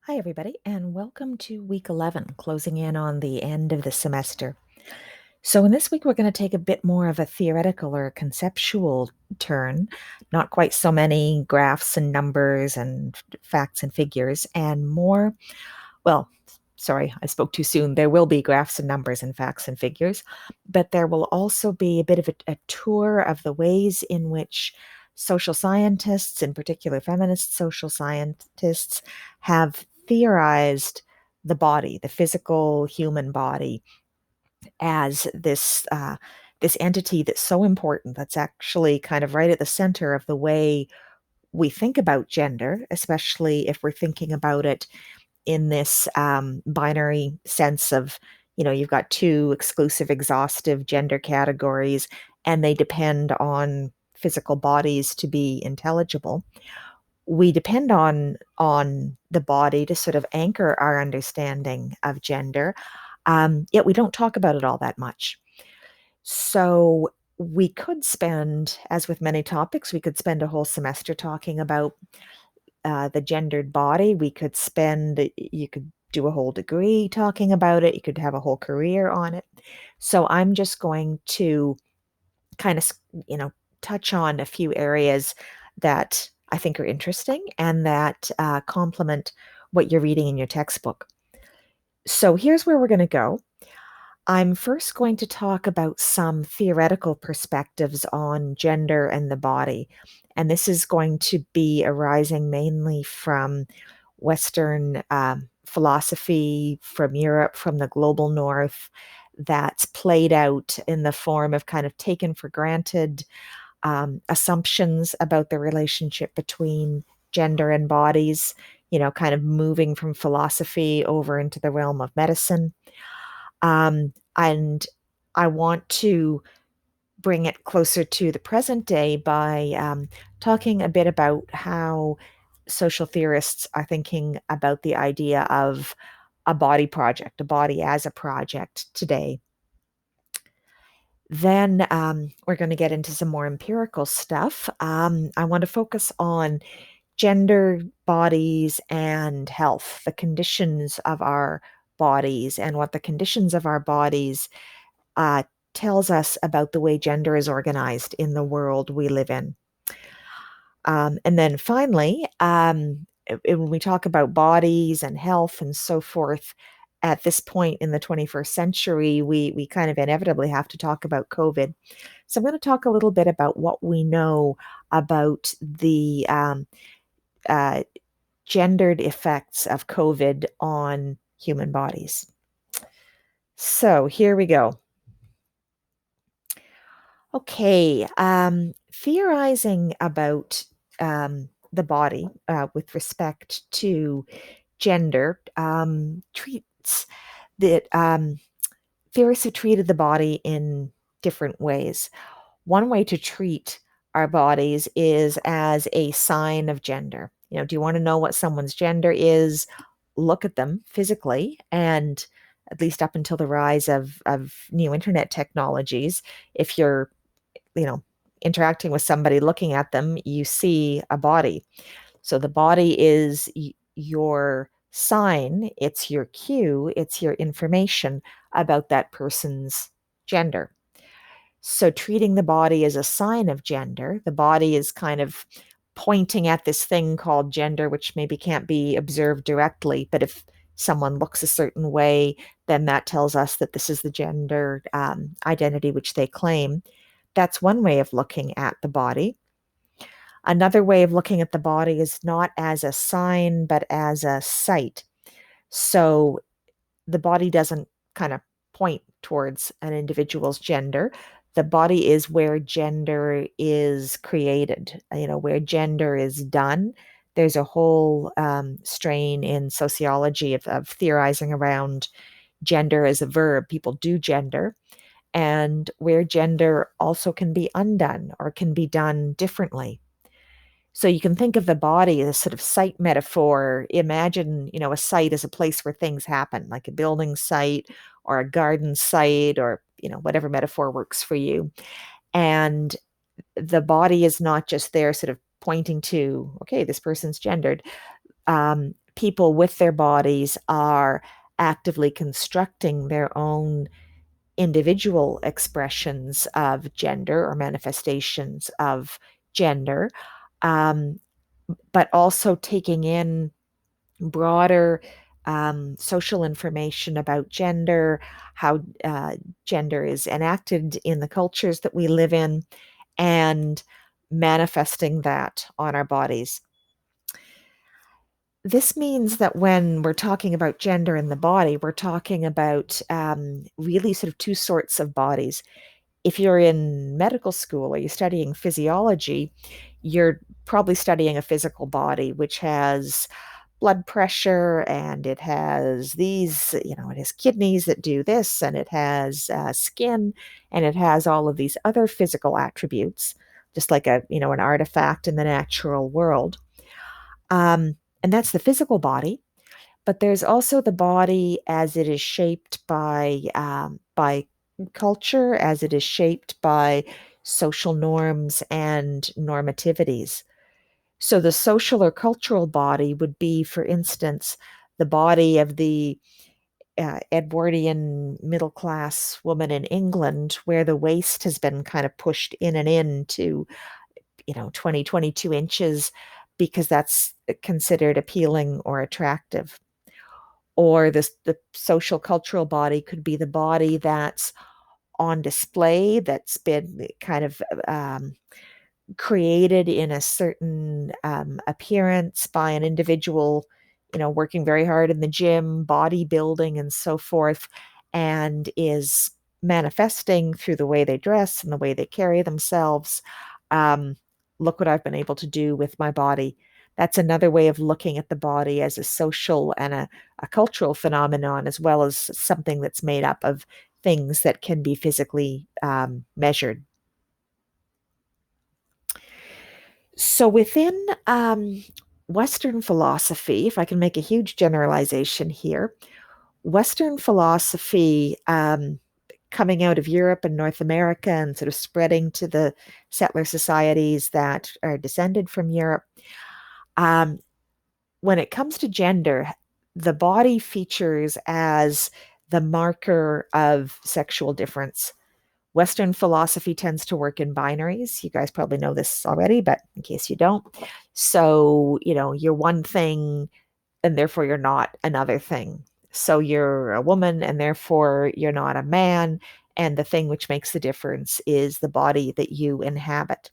Hi, everybody, and welcome to week 11, closing in on the end of the semester. So, in this week, we're going to take a bit more of a theoretical or conceptual turn, not quite so many graphs and numbers and facts and figures, and more. Well, sorry, I spoke too soon. There will be graphs and numbers and facts and figures, but there will also be a bit of a tour of the ways in which social scientists, in particular feminist social scientists, have theorized the body, the physical human body, as this entity that's so important, that's actually kind of right at the center of the way we think about gender, especially if we're thinking about it in this binary sense of, you've got two exclusive, exhaustive gender categories, and they depend on physical bodies to be intelligible. We depend on the body to sort of anchor our understanding of gender, yet we don't talk about it all that much. So we could spend, as with many topics, we could spend a whole semester talking about the gendered body. You could do a whole degree talking about it. You could have a whole career on it. So I'm just going to kind of, touch on a few areas that I think are interesting and that complement what you're reading in your textbook. So here's where we're going to go. I'm first going to talk about some theoretical perspectives on gender and the body. And this is going to be arising mainly from Western philosophy, from Europe, from the global north, that's played out in the form of kind of taken for granted assumptions about the relationship between gender and bodies, kind of moving from philosophy over into the realm of medicine. And I want to bring it closer to the present day by talking a bit about how social theorists are thinking about the idea of a body project, a body as a project today. Then we're going to get into some more empirical stuff. I want to focus on gender, bodies, and health, the conditions of our bodies, and what the conditions of our bodies uh, tells us about the way gender is organized in the world we live in. And then finally, when we talk about bodies and health and so forth, at this point in the 21st century, we kind of inevitably have to talk about COVID. So I'm going to talk a little bit about what we know about the uh, gendered effects of COVID on human bodies. So here we go. Okay, theorizing about the body with respect to gender treats that theorists have treated the body in different ways. One way to treat our bodies is as a sign of gender. Do you want to know what someone's gender is? Look at them physically, and at least up until the rise of new internet technologies, if you're you know, interacting with somebody, looking at them, you see a body. So the body is your sign, it's your cue, it's your information about that person's gender. So treating the body as a sign of gender, the body is kind of pointing at this thing called gender, which maybe can't be observed directly, but if someone looks a certain way, then that tells us that this is the gender identity which they claim. That's one way of looking at the body. Another way of looking at the body is not as a sign, but as a site. So the body doesn't kind of point towards an individual's gender. The body is where gender is created, where gender is done. There's a whole strain in sociology of theorizing around gender as a verb. People do gender, and where gender also can be undone or can be done differently. So you can think of the body as a sort of site metaphor. Imagine, a site as a place where things happen, like a building site or a garden site or, whatever metaphor works for you. And the body is not just there sort of pointing to, okay, this person's gendered. people with their bodies are actively constructing their own individual expressions of gender or manifestations of gender, um, but also taking in broader social information about gender, how gender is enacted in the cultures that we live in, and manifesting that on our bodies. This means that when we're talking about gender in the body, we're talking about really sort of two sorts of bodies. If you're in medical school or you're studying physiology, you're probably studying a physical body, which has blood pressure and it has these, it has kidneys that do this and it has skin and it has all of these other physical attributes, just like an artifact in the natural world. And that's the physical body. But there's also the body as it is shaped by culture, as it is shaped by social norms and normativities. So the social or cultural body would be, for instance, the body of the Edwardian middle class woman in England, where the waist has been kind of pushed in and in to 20, 22 inches because that's considered appealing or attractive. Or the social cultural body could be the body that's on display, that's been kind of created in a certain appearance by an individual, working very hard in the gym, bodybuilding, and so forth, and is manifesting through the way they dress and the way they carry themselves. Um, Look what I've been able to do with my body. That's another way of looking at the body as a social and a cultural phenomenon, as well as something that's made up of things that can be physically measured. So within Western philosophy, if I can make a huge generalization here, Western philosophy coming out of Europe and North America and sort of spreading to the settler societies that are descended from Europe, um, when it comes to gender, the body features as the marker of sexual difference. Western philosophy tends to work in binaries. You guys probably know this already, but in case you don't. So, you're one thing and therefore you're not another thing. So you're a woman and therefore you're not a man. And the thing which makes the difference is the body that you inhabit.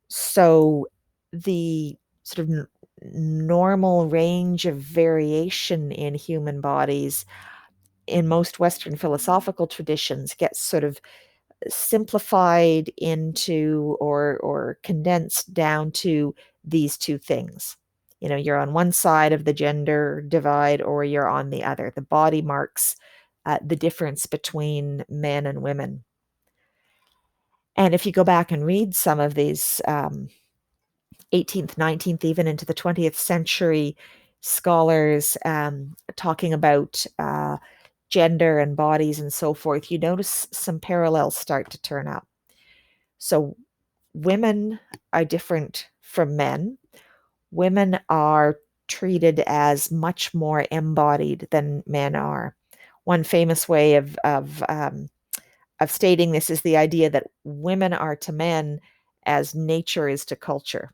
So the sort of normal range of variation in human bodies in most Western philosophical traditions gets sort of simplified into or condensed down to these two things. You're on one side of the gender divide or you're on the other. The body marks the difference between men and women. And if you go back and read some of these 18th, 19th, even into the 20th century scholars talking about gender and bodies and so forth, you notice some parallels start to turn up. So women are different from men. Women are treated as much more embodied than men are. One famous way of stating this is the idea that women are to men as nature is to culture.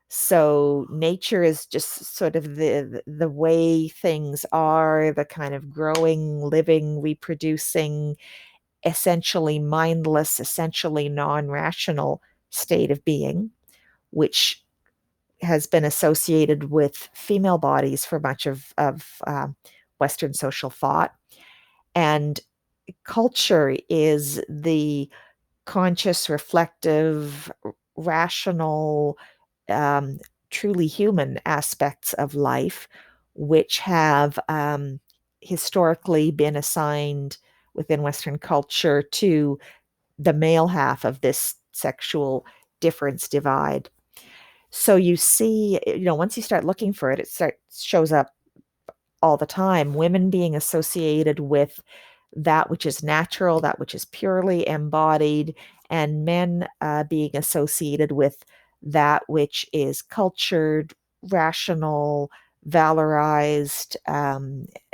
So nature is just sort of the way things are, the kind of growing, living, reproducing, essentially mindless, essentially non-rational state of being, which has been associated with female bodies for much of Western social thought. And culture is the conscious, reflective, rational, um, truly human aspects of life, which have historically been assigned within Western culture to the male half of this sexual difference divide. So you see, once you start looking for it, shows up all the time. Women being associated with that which is natural, that which is purely embodied, and men being associated with that which is cultured, rational, valorized,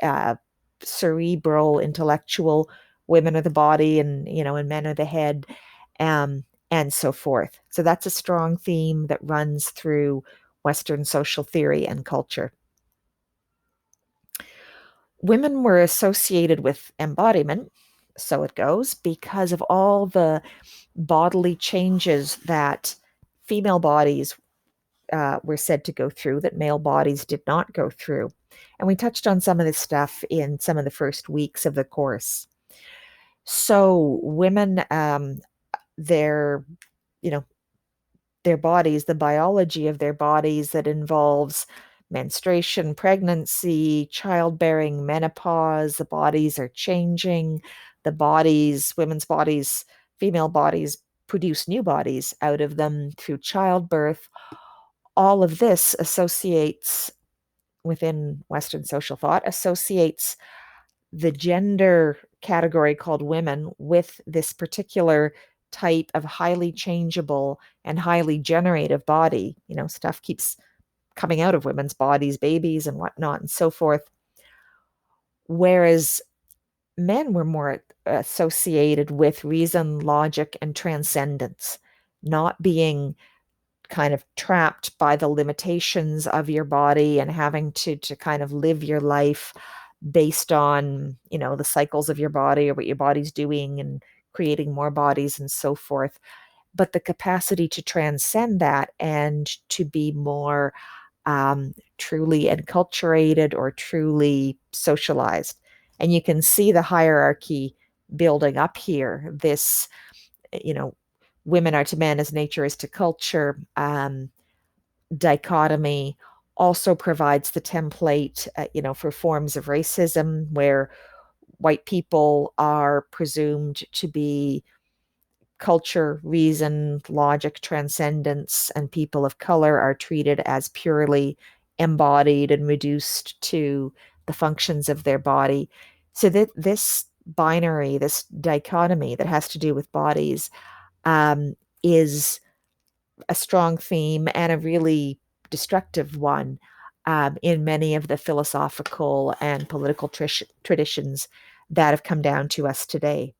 uh, cerebral, intellectual. Women are the body, and men are the head, um, and so forth. So that's a strong theme that runs through Western social theory and culture. Women were associated with embodiment, so it goes, because of all the bodily changes that female bodies were said to go through that male bodies did not go through. And we touched on some of this stuff in some of the first weeks of the course. So women, their, you know, their bodies, the biology of their bodies that involves menstruation, pregnancy, childbearing, menopause, the bodies are changing. The bodies, women's bodies, female bodies produce new bodies out of them through childbirth. All of this associates within Western social thought, associates the gender category called women with this particular type of highly changeable and highly generative body. Stuff keeps coming out of women's bodies, babies and whatnot and so forth. Whereas men were more associated with reason, logic, and transcendence, not being kind of trapped by the limitations of your body and having to kind of live your life based on, the cycles of your body or what your body's doing and creating more bodies and so forth. But the capacity to transcend that and to be more truly enculturated or truly socialized. And you can see the hierarchy building up here. This, you know, women are to men as nature is to culture dichotomy also provides the template, for forms of racism where white people are presumed to be culture, reason, logic, transcendence, and people of color are treated as purely embodied and reduced to the functions of their body. So that this binary, this dichotomy that has to do with bodies, is a strong theme and a really destructive one in many of the philosophical and political traditions that have come down to us today.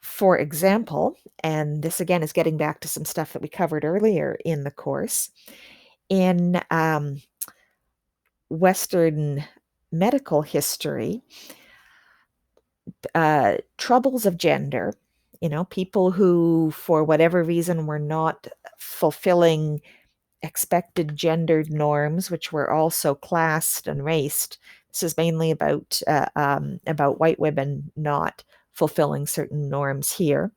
For example, and this again is getting back to some stuff that we covered earlier in the course, in Western medical history, troubles of gender, people who, for whatever reason, were not fulfilling expected gendered norms, which were also classed and raced. This is mainly about white women not fulfilling certain norms here.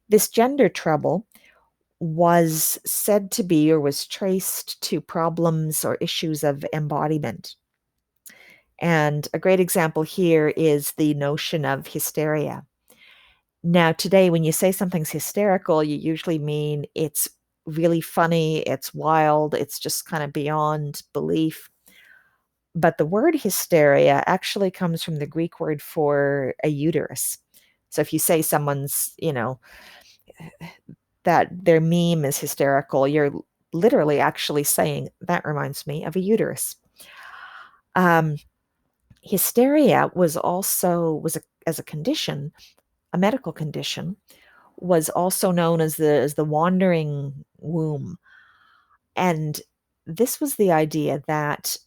This gender trouble was said to be or was traced to problems or issues of embodiment. And a great example here is the notion of hysteria. Now, today, when you say something's hysterical, you usually mean it's really funny, it's wild, it's just kind of beyond belief. But the word hysteria actually comes from the Greek word for a uterus. So if you say someone's, that their meme is hysterical, you're literally actually saying, that reminds me of a uterus. Um, Hysteria was as a condition, a medical condition, was also known as the wandering womb. And this was the idea that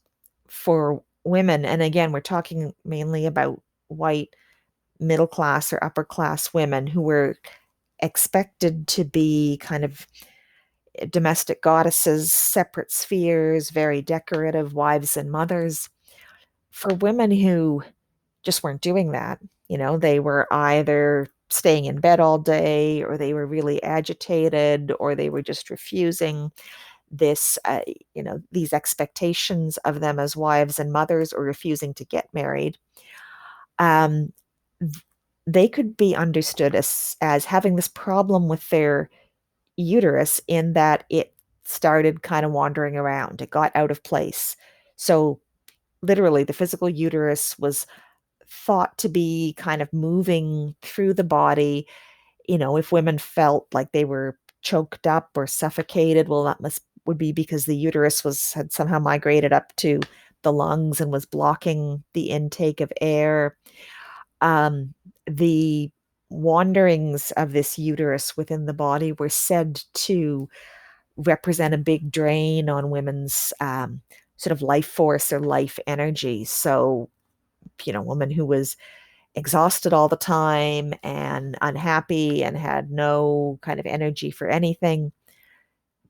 for women, and again, we're talking mainly about white middle class or upper class women who were expected to be kind of domestic goddesses, separate spheres, very decorative wives and mothers. For women who just weren't doing that, they were either staying in bed all day, or they were really agitated, or they were just refusing this, these expectations of them as wives and mothers, or refusing to get married. Um, they could be understood as having this problem with their uterus in that it started kind of wandering around. It got out of place. So literally the physical uterus was thought to be kind of moving through the body. If women felt like they were choked up or suffocated, well, that would be because the uterus had somehow migrated up to the lungs and was blocking the intake of air. The wanderings of this uterus within the body were said to represent a big drain on women's sort of life force or life energy. So, a woman who was exhausted all the time and unhappy and had no kind of energy for anything.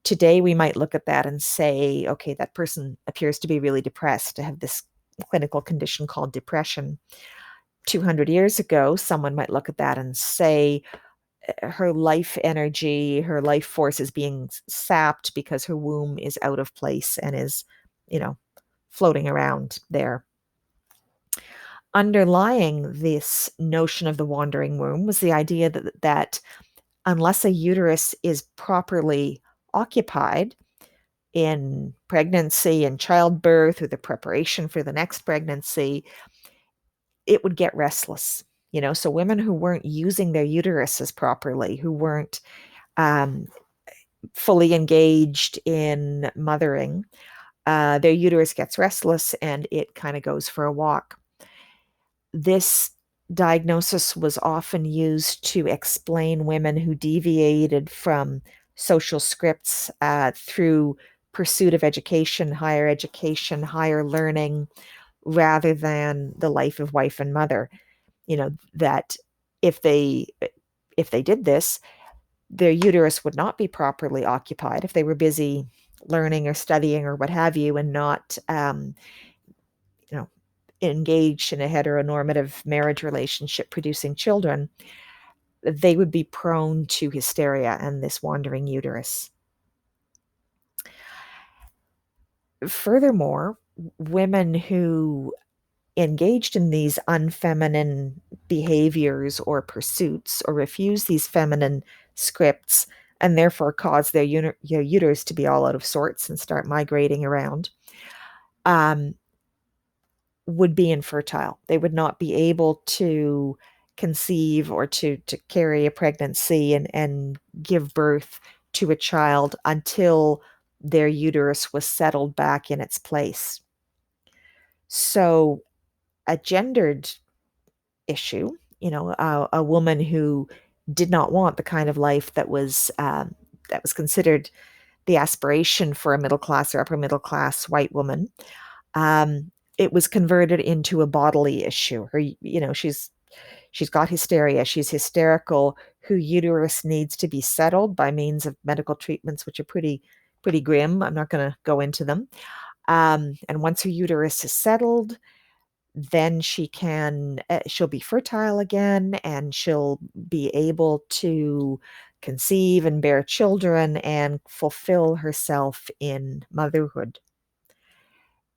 Today, we might look at that and say, okay, that person appears to be really depressed, to have this clinical condition called depression. 200 years ago, someone might look at that and say, her life energy, her life force is being sapped because her womb is out of place and is, floating around there. Underlying this notion of the wandering womb was the idea that unless a uterus is properly occupied in pregnancy and childbirth or the preparation for the next pregnancy, it would get restless. So women who weren't using their uteruses properly, who weren't um, fully engaged in mothering, their uterus gets restless and it kind of goes for a walk. This diagnosis was often used to explain women who deviated from social scripts through pursuit of education, higher learning, rather than the life of wife and mother. That if they did this, their uterus would not be properly occupied if they were busy learning or studying or what have you, and not engaged in a heteronormative marriage relationship producing children. They would be prone to hysteria and this wandering uterus. Furthermore, women who engaged in these unfeminine behaviors or pursuits, or refuse these feminine scripts, and therefore cause their uterus to be all out of sorts and start migrating around, would be infertile. They would not be able to conceive or to carry a pregnancy and give birth to a child until their uterus was settled back in its place. So a gendered issue, a woman who did not want the kind of life that was considered the aspiration for a middle class or upper middle class white woman, it was converted into a bodily issue. She's got hysteria. She's hysterical. Her uterus needs to be settled by means of medical treatments, which are pretty grim. I'm not going to go into them. And once her uterus is settled, then she'll be fertile again, and she'll be able to conceive and bear children and fulfill herself in motherhood.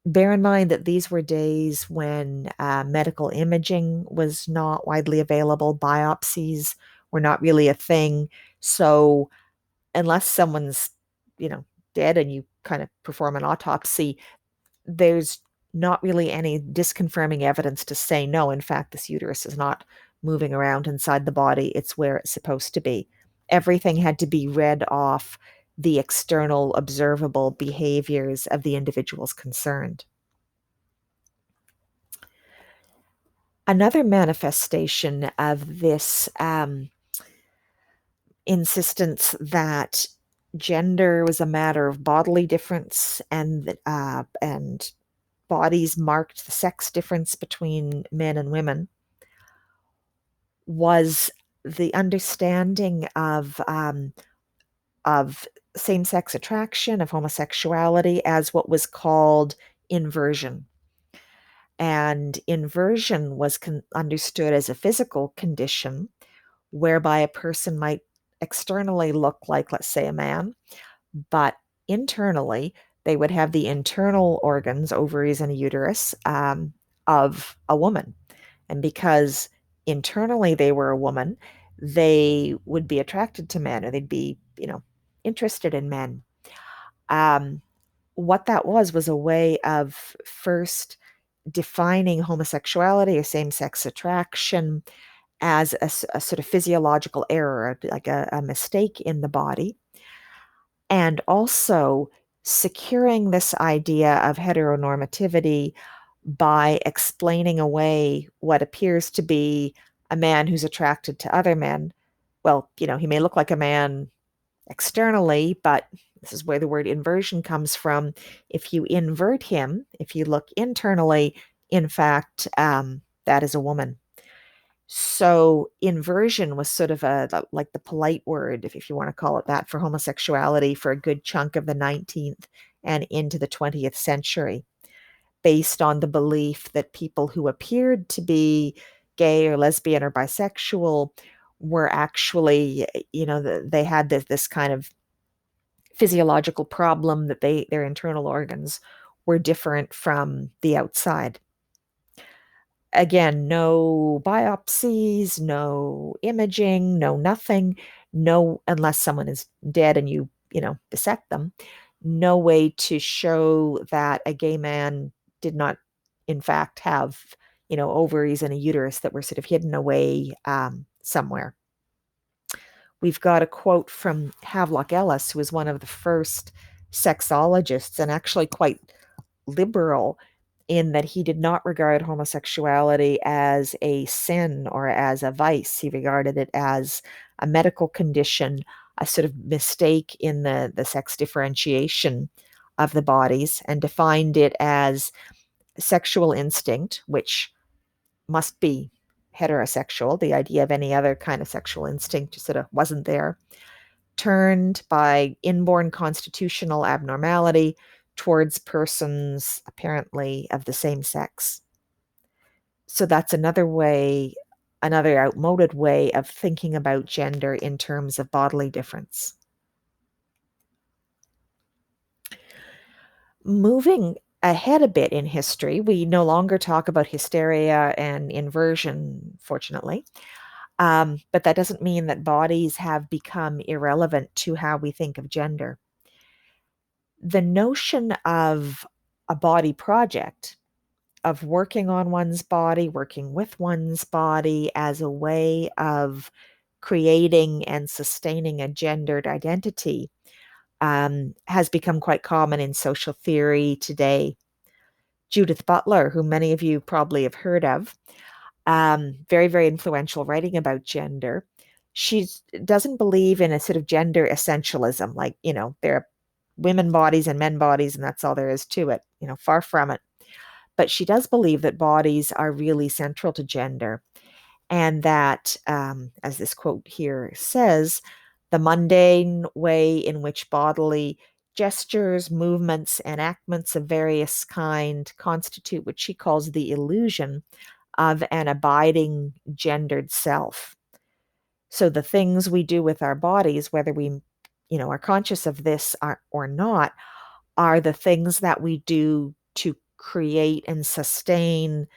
Bear in mind that these were days when medical imaging was not widely available. Biopsies were not really a thing. So unless someone's, dead and you kind of perform an autopsy, there's not really any disconfirming evidence to say, no, in fact, this uterus is not moving around inside the body. It's where it's supposed to be. Everything had to be read off the external observable behaviors of the individuals concerned. Another manifestation of this insistence that gender was a matter of bodily difference, and bodies marked the sex difference between men and women, was the understanding of same-sex attraction, of homosexuality, as what was called inversion. And inversion was understood as a physical condition whereby a person might externally look like, let's say, a man, but internally they would have the internal organs, ovaries and a uterus, of a woman. And because internally they were a woman, they would be attracted to men, or they'd be, interested in men. What that was a way of first defining homosexuality or same-sex attraction as a sort of physiological error, like a mistake in the body, and also securing this idea of heteronormativity by explaining away what appears to be a man who's attracted to other men. Well, he may look like a man externally, but this is where the word inversion comes from. If you invert him, if you look internally, in fact, that is a woman. So inversion was sort of like the polite word, if you want to call it that, for homosexuality for a good chunk of the 19th and into the 20th century, based on the belief that people who appeared to be gay or lesbian or bisexual were actually, they had this kind of physiological problem, that their internal organs were different from the outside. Again, no biopsies, no imaging, no nothing, no, unless someone is dead and you dissect them, no way to show that a gay man did not, in fact, have, ovaries and a uterus that were sort of hidden away somewhere. We've got a quote from Havelock Ellis, who was one of the first sexologists and actually quite liberal in that he did not regard homosexuality as a sin or as a vice. He regarded it as a medical condition, a sort of mistake in the sex differentiation of the bodies, and defined it as sexual instinct, which must be heterosexual. The idea of any other kind of sexual instinct just sort of wasn't there, turned by inborn constitutional abnormality towards persons apparently of the same sex. So that's another way, another outmoded way of thinking about gender in terms of bodily difference. Moving ahead a bit in history, we no longer talk about hysteria and inversion, fortunately. But that doesn't mean that bodies have become irrelevant to how we think of gender. The notion of a body project, of working on one's body, working with one's body as a way of creating and sustaining a gendered identity, has become quite common in social theory today. Judith Butler, who many of you probably have heard of, very, very influential writing about gender. She doesn't believe in a sort of gender essentialism, like, there are women bodies and men bodies, and that's all there is to it, far from it. But she does believe that bodies are really central to gender, and that, as this quote here says, the mundane way in which bodily gestures, movements, enactments of various kind constitute what she calls the illusion of an abiding gendered self. So the things we do with our bodies, whether we, are conscious of this or not, are the things that we do to create and sustain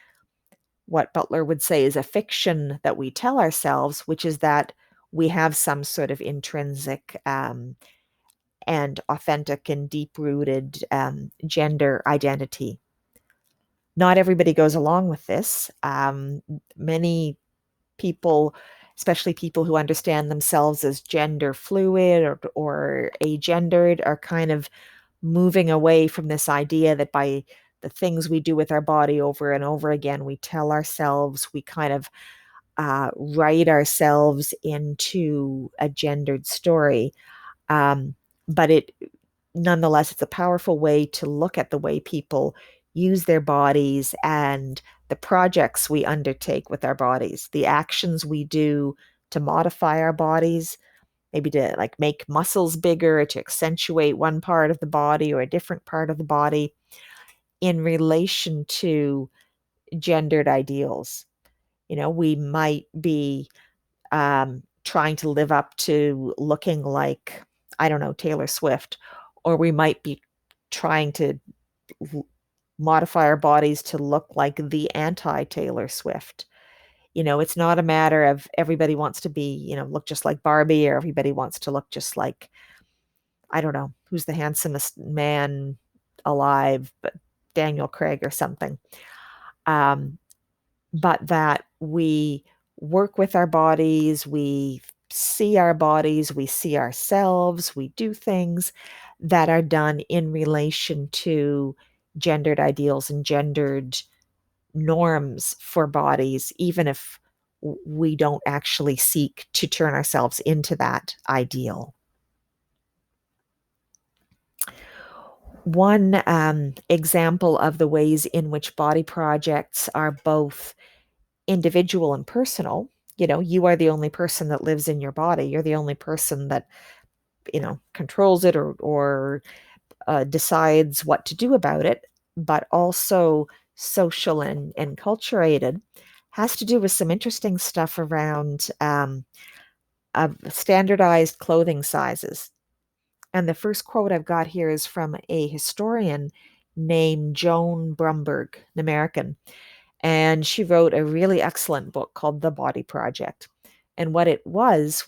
what Butler would say is a fiction that we tell ourselves, which is that we have some sort of intrinsic and authentic and deep-rooted gender identity. Not everybody goes along with this. Many people, especially people who understand themselves as gender fluid or agendered, are kind of moving away from this idea that by the things we do with our body over and over again, we tell ourselves, we kind of write ourselves into a gendered story. But nonetheless, it's a powerful way to look at the way people use their bodies and the projects we undertake with our bodies, the actions we do to modify our bodies, maybe to like make muscles bigger, or to accentuate one part of the body or a different part of the body in relation to gendered ideals. We might be trying to live up to looking like, I don't know, Taylor Swift, or we might be trying to modify our bodies to look like the anti-Taylor Swift. It's not a matter of everybody wants to be, look just like Barbie, or everybody wants to look just like, I don't know, who's the handsomest man alive, but Daniel Craig or something. But that we work with our bodies, we see our bodies, we see ourselves, we do things that are done in relation to gendered ideals and gendered norms for bodies, even if we don't actually seek to turn ourselves into that ideal. One example of the ways in which body projects are both individual and personal, you are the only person that lives in your body. You're the only person that, controls it or decides what to do about it, but also social and culturated, has to do with some interesting stuff around standardized clothing sizes. And the first quote I've got here is from a historian named Joan Bromberg, an American. And she wrote a really excellent book called The Body Project. And what it was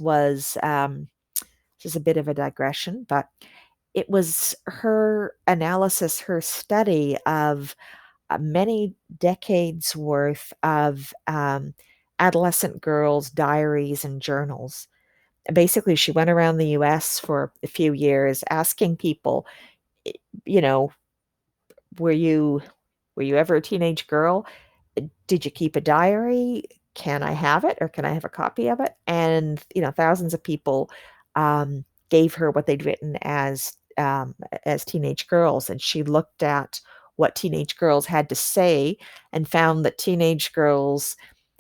just a bit of a digression, but it was her analysis, her study of many decades worth of adolescent girls' diaries and journals. Basically, she went around the US for a few years asking people, you know, were you were you ever a teenage girl? Did you keep a diary? Can I have it, or can I have a copy of it? And thousands of people gave her what they'd written as teenage girls, and she looked at what teenage girls had to say and found that teenage girls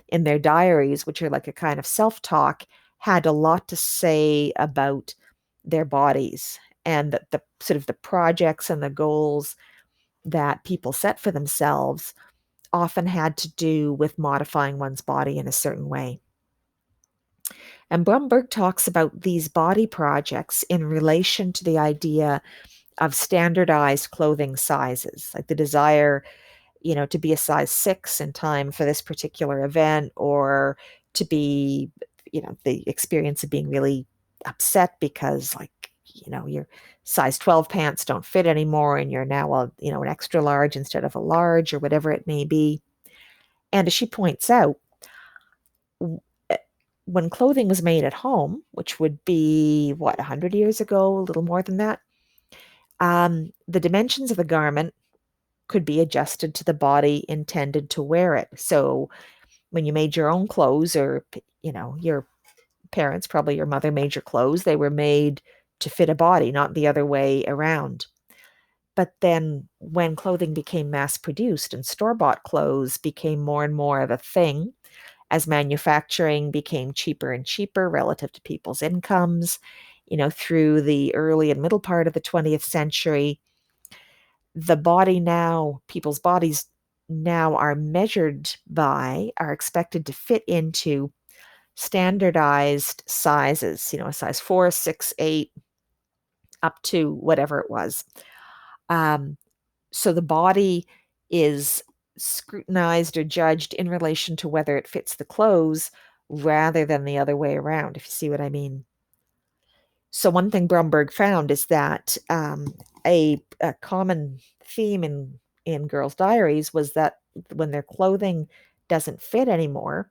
in their diaries, which are like a kind of self-talk, had a lot to say about their bodies, and that the sort of the projects and the goals that people set for themselves often had to do with modifying one's body in a certain way. And Bromberg talks about these body projects in relation to the idea of standardized clothing sizes, like the desire, to be a size 6 in time for this particular event, or to be, the experience of being really upset because, like, your size 12 pants don't fit anymore and you're now an extra large instead of a large, or whatever it may be. And as she points out, eh, when clothing was made at home, which would be, 100 years ago, a little more than that, the dimensions of the garment could be adjusted to the body intended to wear it. So when you made your own clothes, or, your parents, probably your mother, made your clothes, they were made to fit a body, not the other way around. But then when clothing became mass produced and store-bought clothes became more and more of a thing, as manufacturing became cheaper and cheaper relative to people's incomes, through the early and middle part of the 20th century, people's bodies now are expected to fit into standardized sizes, a size 4, 6, 8, up to whatever it was. So the body is scrutinized or judged in relation to whether it fits the clothes rather than the other way around, if you see what I mean. So one thing Bromberg found is that a common theme in girls' diaries was that when their clothing doesn't fit anymore,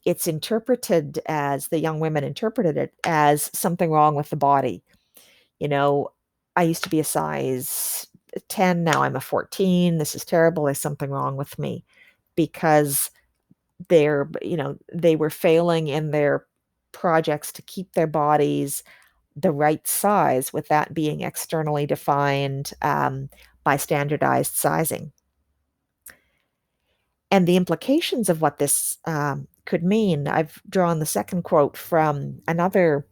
it's interpreted as the young women interpreted it as something wrong with the body. I used to be a size 10, now I'm a 14. This is terrible. There's something wrong with me, because they were failing in their projects to keep their bodies the right size, with that being externally defined by standardized sizing. And the implications of what this could mean, I've drawn the second quote from another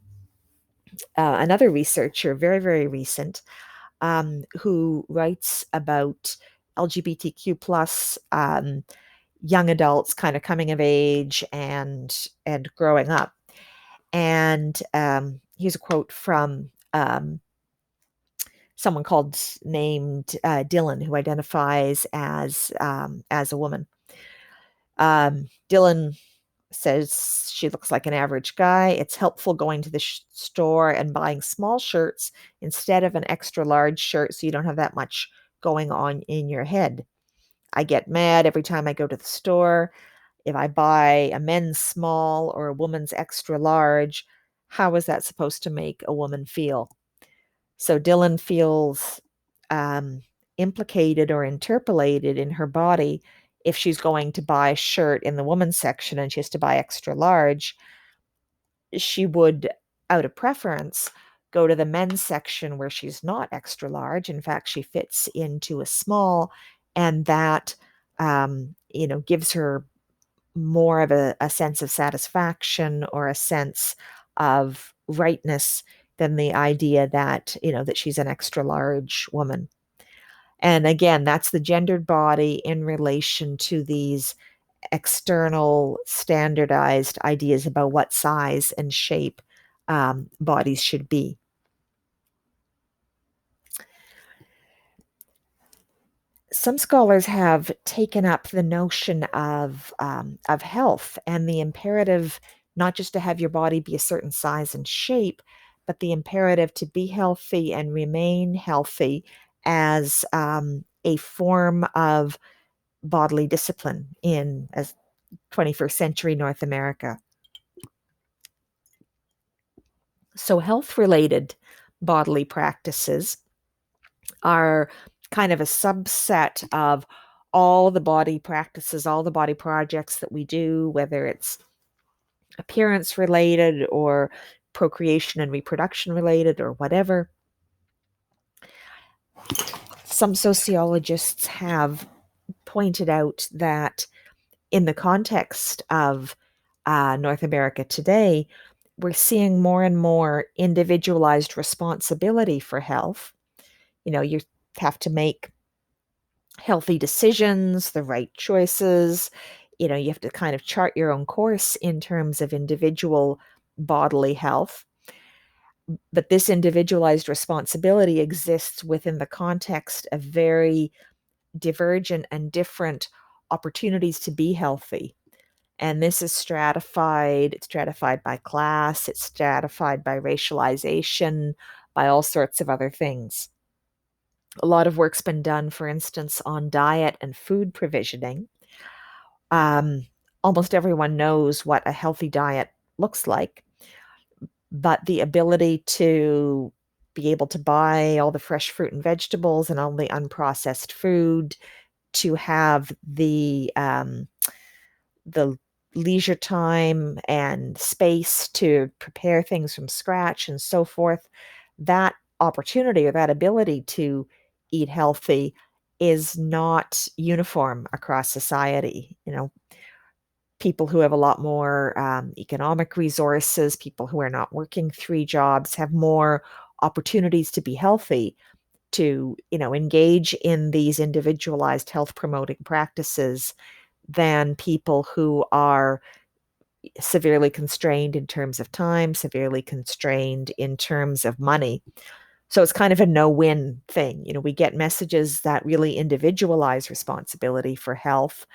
researcher, very, very recent, who writes about LGBTQ plus young adults kind of coming of age and growing up. And here's a quote from someone named Dylan, who identifies as a woman. Dylan says she looks like an average guy. It's helpful going to the store and buying small shirts instead of an extra large shirt, so you don't have that much going on in your head. I get mad every time I go to the store. If I buy a men's small or a woman's extra large, how is that supposed to make a woman feel? So Dylan feels implicated or interpolated in her body if she's going to buy a shirt in the women's section and she has to buy extra large. She would, out of preference, go to the men's section where she's not extra large. In fact, she fits into a small, and that gives her more of a sense of satisfaction or a sense of rightness than the idea that that she's an extra large woman. And again, that's the gendered body in relation to these external standardized ideas about what size and shape bodies should be. Some scholars have taken up the notion of health and the imperative not just to have your body be a certain size and shape, but the imperative to be healthy and remain healthy as a form of bodily discipline in as 21st century North America. So health-related bodily practices are kind of a subset of all the body practices, all the body projects that we do, whether it's appearance related or procreation and reproduction related or whatever. Some sociologists have pointed out that in the context of North America today, we're seeing more and more individualized responsibility for health. You have to make healthy decisions, the right choices. You have to kind of chart your own course in terms of individual bodily health. But this individualized responsibility exists within the context of very divergent and different opportunities to be healthy. And this is stratified. It's stratified by class, it's stratified by racialization, by all sorts of other things. A lot of work's been done, for instance, on diet and food provisioning. Almost everyone knows what a healthy diet looks like, but the ability to be able to buy all the fresh fruit and vegetables and all the unprocessed food, to have the leisure time and space to prepare things from scratch and so forth, that opportunity or that ability to eat healthy is not uniform across society. People who have a lot more economic resources, people who are not working 3 jobs, have more opportunities to be healthy, to engage in these individualized health promoting practices than people who are severely constrained in terms of time, severely constrained in terms of money. So it's kind of a no-win thing. We get messages that really individualize responsibility for health,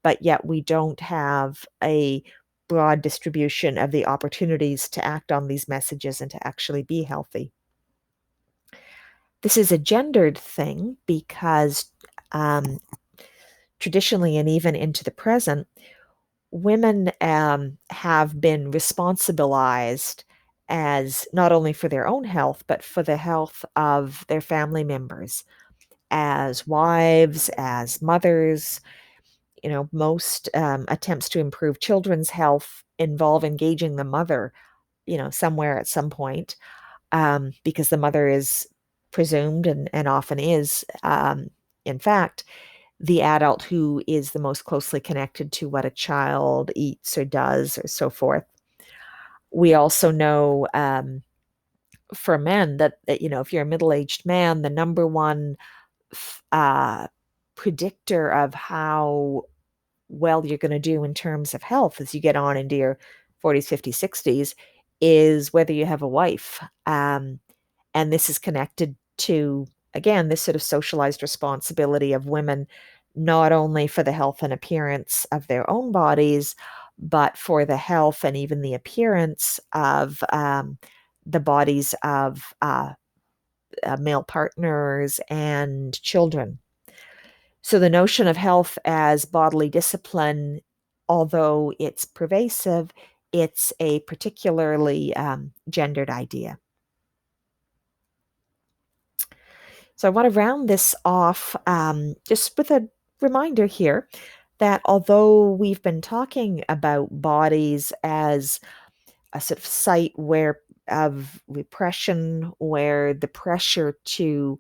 but yet we don't have a broad distribution of the opportunities to act on these messages and to actually be healthy. This is a gendered thing because traditionally and even into the present, women have been responsibilized as not only for their own health, but for the health of their family members, as wives, as mothers. Most attempts to improve children's health involve engaging the mother, somewhere at some point, because the mother is presumed and often is, in fact, the adult who is the most closely connected to what a child eats or does or so forth. We also know for men that if you're a middle-aged man, the number one predictor of how well you're going to do in terms of health as you get on into your 40s, 50s, 60s is whether you have a wife. And this is connected to, again, this sort of socialized responsibility of women, not only for the health and appearance of their own bodies, but for the health and even the appearance of the bodies of male partners and children. So the notion of health as bodily discipline, although it's pervasive, it's a particularly gendered idea. So I want to round this off just with a reminder here that although we've been talking about bodies as a sort of site where of repression, where the pressure to,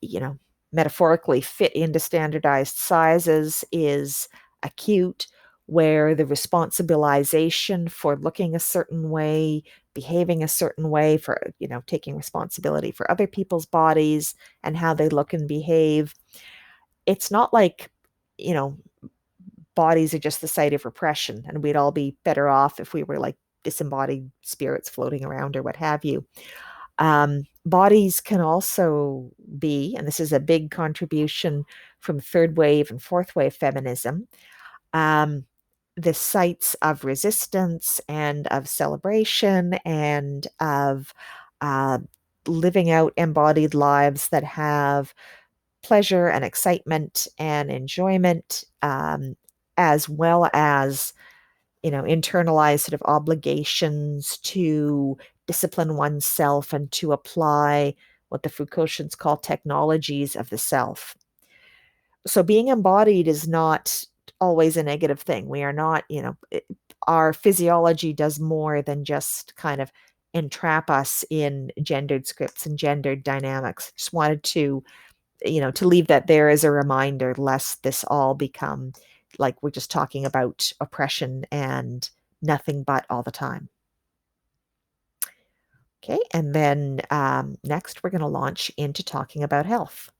you know, metaphorically fit into standardized sizes is acute, where the responsibilization for looking a certain way, behaving a certain way, for, taking responsibility for other people's bodies and how they look and behave. It's not like, you know, bodies are just the site of repression and we'd all be better off if we were like disembodied spirits floating around or what have you. Bodies can also be, and this is a big contribution from third wave and fourth wave feminism, um, the sites of resistance and of celebration and of uh, living out embodied lives that have pleasure and excitement and enjoyment, as well as internalized sort of obligations to discipline oneself and to apply what the Foucaultians call technologies of the self. So being embodied is not always a negative thing. We are not, our physiology does more than just kind of entrap us in gendered scripts and gendered dynamics. Just wanted to leave that there as a reminder, lest this all become like we're just talking about oppression and nothing but all the time. Okay, and then next we're going to launch into talking about health.